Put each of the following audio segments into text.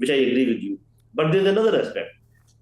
which I agree with you, but there is another aspect,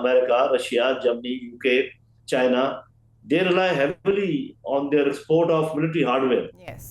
America, Russia, Germany, UK, China, they rely heavily on their export of military hardware. Yes.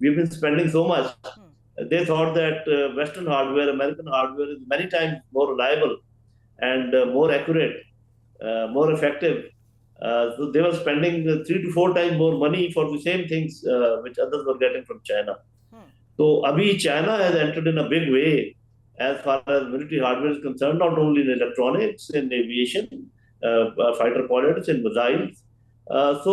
we've been spending so much. They thought that Western hardware, American hardware is many times more reliable and more accurate, more effective. So they were spending 3 to 4 times more money for the same things which others were getting from China. So abhi China has entered in a big way as far as military hardware is concerned, not only in electronics, in aviation, fighter pilots, in missiles. So